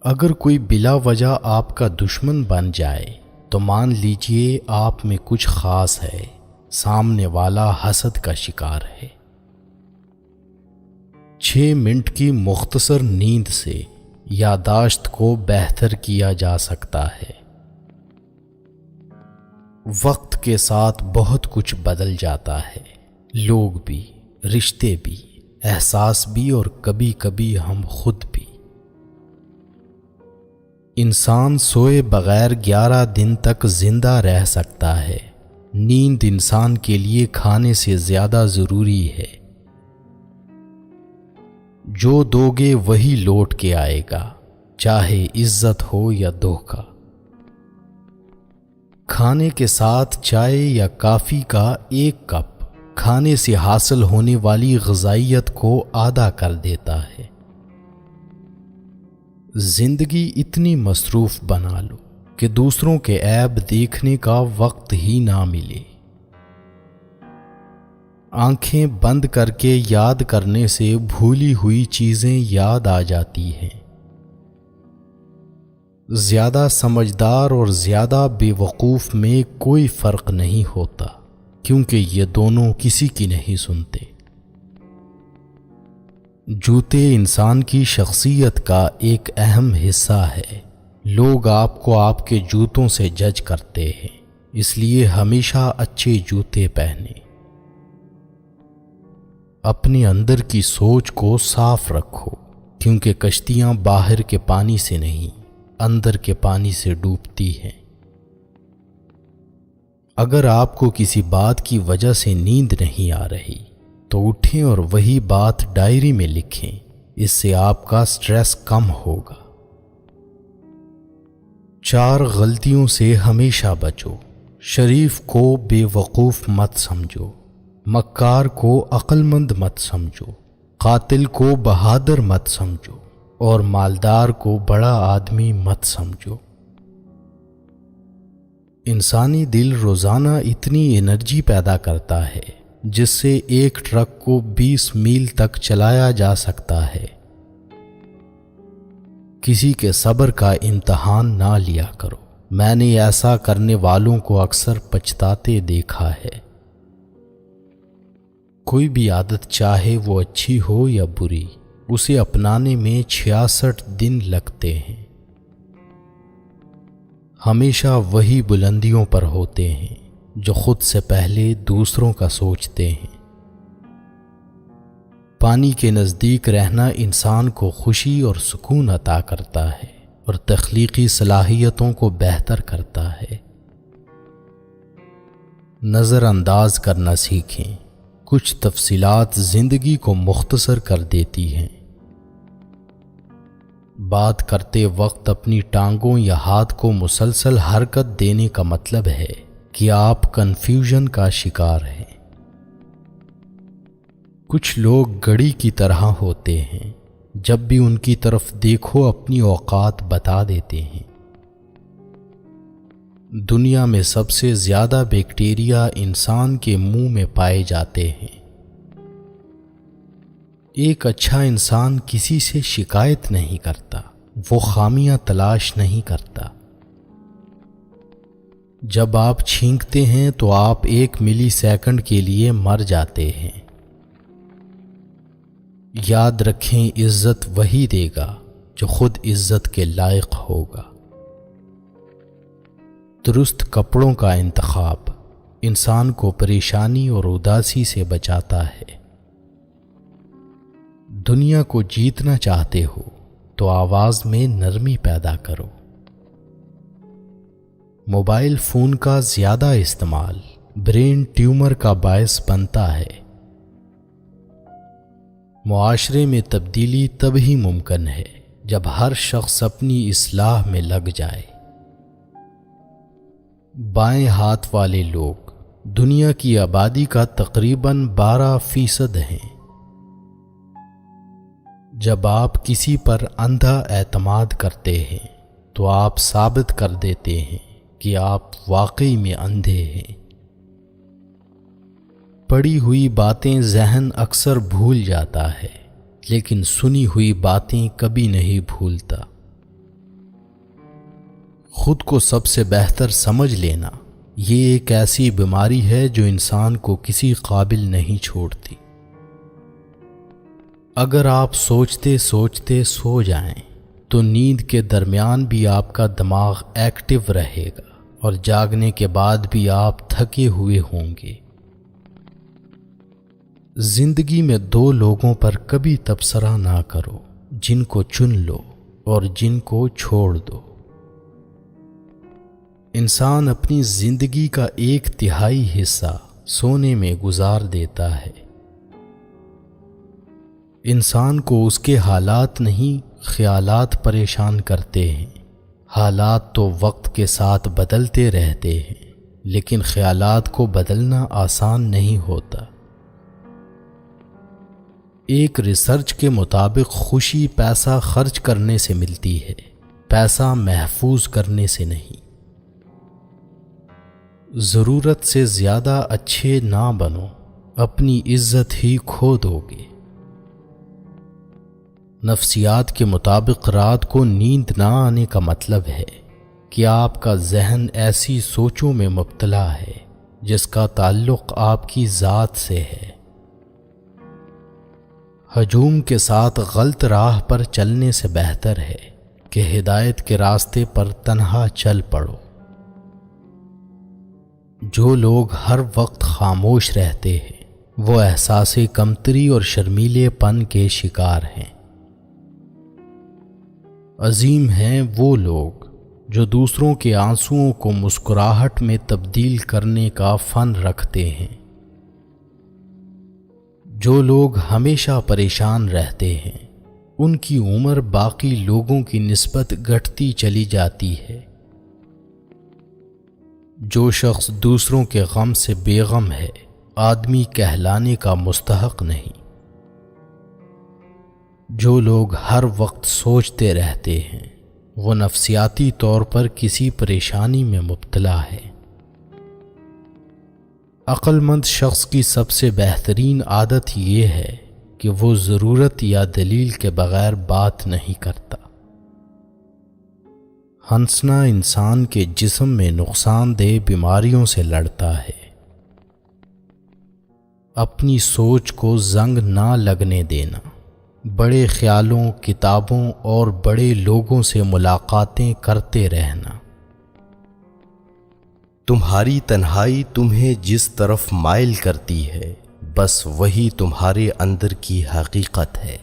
اگر کوئی بلا وجہ آپ کا دشمن بن جائے تو مان لیجئے آپ میں کچھ خاص ہے، سامنے والا حسد کا شکار ہے۔ 6 منٹ کی مختصر نیند سے یادداشت کو بہتر کیا جا سکتا ہے۔ وقت کے ساتھ بہت کچھ بدل جاتا ہے، لوگ بھی، رشتے بھی، احساس بھی، اور کبھی کبھی ہم خود بھی۔ انسان سوئے بغیر 11 دن تک زندہ رہ سکتا ہے۔ نیند انسان کے لیے کھانے سے زیادہ ضروری ہے۔ جو دو گے وہی لوٹ کے آئے گا، چاہے عزت ہو یا دھوکہ۔ کھانے کے ساتھ چائے یا کافی کا 1 کپ کھانے سے حاصل ہونے والی غذائیت کو آدھا کر دیتا ہے۔ زندگی اتنی مصروف بنا لو کہ دوسروں کے عیب دیکھنے کا وقت ہی نہ ملے۔ آنکھیں بند کر کے یاد کرنے سے بھولی ہوئی چیزیں یاد آ جاتی ہیں۔ زیادہ سمجھدار اور زیادہ بے وقوف میں کوئی فرق نہیں ہوتا، کیونکہ یہ دونوں کسی کی نہیں سنتے۔ جوتے انسان کی شخصیت کا ایک اہم حصہ ہے۔ لوگ آپ کو آپ کے جوتوں سے جج کرتے ہیں، اس لیے ہمیشہ اچھے جوتے پہنیں۔ اپنے اندر کی سوچ کو صاف رکھو، کیونکہ کشتیاں باہر کے پانی سے نہیں، اندر کے پانی سے ڈوبتی ہیں۔ اگر آپ کو کسی بات کی وجہ سے نیند نہیں آ رہی تو اٹھیں اور وہی بات ڈائری میں لکھیں، اس سے آپ کا سٹریس کم ہوگا۔ 4 غلطیوں سے ہمیشہ بچو۔ شریف کو بے وقوف مت سمجھو، مکار کو عقل مند مت سمجھو، قاتل کو بہادر مت سمجھو، اور مالدار کو بڑا آدمی مت سمجھو۔ انسانی دل روزانہ اتنی انرجی پیدا کرتا ہے جس سے ایک ٹرک کو 20 میل تک چلایا جا سکتا ہے۔ کسی کے صبر کا امتحان نہ لیا کرو، میں نے ایسا کرنے والوں کو اکثر پچھتاتے دیکھا ہے۔ کوئی بھی عادت چاہے وہ اچھی ہو یا بری، اسے اپنانے میں 66 دن لگتے ہیں۔ ہمیشہ وہی بلندیوں پر ہوتے ہیں جو خود سے پہلے دوسروں کا سوچتے ہیں۔ پانی کے نزدیک رہنا انسان کو خوشی اور سکون عطا کرتا ہے اور تخلیقی صلاحیتوں کو بہتر کرتا ہے۔ نظر انداز کرنا سیکھیں، کچھ تفصیلات زندگی کو مختصر کر دیتی ہیں۔ بات کرتے وقت اپنی ٹانگوں یا ہاتھ کو مسلسل حرکت دینے کا مطلب ہے کہ آپ کنفیوژن کا شکار ہیں۔ کچھ لوگ گھڑی کی طرح ہوتے ہیں، جب بھی ان کی طرف دیکھو اپنی اوقات بتا دیتے ہیں۔ دنیا میں سب سے زیادہ بیکٹیریا انسان کے منہ میں پائے جاتے ہیں۔ ایک اچھا انسان کسی سے شکایت نہیں کرتا، وہ خامیاں تلاش نہیں کرتا۔ جب آپ چھینکتے ہیں تو آپ 1 ملی سیکنڈ کے لیے مر جاتے ہیں۔ یاد رکھیں، عزت وہی دے گا جو خود عزت کے لائق ہوگا۔ درست کپڑوں کا انتخاب انسان کو پریشانی اور اداسی سے بچاتا ہے۔ دنیا کو جیتنا چاہتے ہو تو آواز میں نرمی پیدا کرو۔ موبائل فون کا زیادہ استعمال برین ٹیومر کا باعث بنتا ہے۔ معاشرے میں تبدیلی تب ہی ممکن ہے جب ہر شخص اپنی اصلاح میں لگ جائے۔ بائیں ہاتھ والے لوگ دنیا کی آبادی کا تقریباً 12% ہیں۔ جب آپ کسی پر اندھا اعتماد کرتے ہیں تو آپ ثابت کر دیتے ہیں کہ آپ واقعی میں اندھے ہیں۔ پڑھی ہوئی باتیں ذہن اکثر بھول جاتا ہے، لیکن سنی ہوئی باتیں کبھی نہیں بھولتا۔ خود کو سب سے بہتر سمجھ لینا یہ ایک ایسی بیماری ہے جو انسان کو کسی قابل نہیں چھوڑتی۔ اگر آپ سوچتے سوچتے سو جائیں تو نیند کے درمیان بھی آپ کا دماغ ایکٹیو رہے گا اور جاگنے کے بعد بھی آپ تھکے ہوئے ہوں گے۔ زندگی میں دو لوگوں پر کبھی تبصرہ نہ کرو، جن کو چن لو اور جن کو چھوڑ دو۔ انسان اپنی زندگی کا 1/3 حصہ سونے میں گزار دیتا ہے۔ انسان کو اس کے حالات نہیں خیالات پریشان کرتے ہیں۔ حالات تو وقت کے ساتھ بدلتے رہتے ہیں، لیکن خیالات کو بدلنا آسان نہیں ہوتا۔ ایک ریسرچ کے مطابق خوشی پیسہ خرچ کرنے سے ملتی ہے، پیسہ محفوظ کرنے سے نہیں۔ ضرورت سے زیادہ اچھے نہ بنو، اپنی عزت ہی کھو دو گے۔ نفسیات کے مطابق رات کو نیند نہ آنے کا مطلب ہے کہ آپ کا ذہن ایسی سوچوں میں مبتلا ہے جس کا تعلق آپ کی ذات سے ہے۔ ہجوم کے ساتھ غلط راہ پر چلنے سے بہتر ہے کہ ہدایت کے راستے پر تنہا چل پڑو۔ جو لوگ ہر وقت خاموش رہتے ہیں وہ احساس کمتری اور شرمیلے پن کے شکار ہیں۔ عظیم ہیں وہ لوگ جو دوسروں کے آنسوؤں کو مسکراہٹ میں تبدیل کرنے کا فن رکھتے ہیں۔ جو لوگ ہمیشہ پریشان رہتے ہیں ان کی عمر باقی لوگوں کی نسبت گھٹتی چلی جاتی ہے۔ جو شخص دوسروں کے غم سے بے غم ہے آدمی کہلانے کا مستحق نہیں۔ جو لوگ ہر وقت سوچتے رہتے ہیں وہ نفسیاتی طور پر کسی پریشانی میں مبتلا ہے۔ عقل مند شخص کی سب سے بہترین عادت یہ ہے کہ وہ ضرورت یا دلیل کے بغیر بات نہیں کرتا۔ ہنسنا انسان کے جسم میں نقصان دہ بیماریوں سے لڑتا ہے۔ اپنی سوچ کو زنگ نہ لگنے دینا، بڑے خیالوں، کتابوں اور بڑے لوگوں سے ملاقاتیں کرتے رہنا۔ تمہاری تنہائی تمہیں جس طرف مائل کرتی ہے بس وہی تمہارے اندر کی حقیقت ہے۔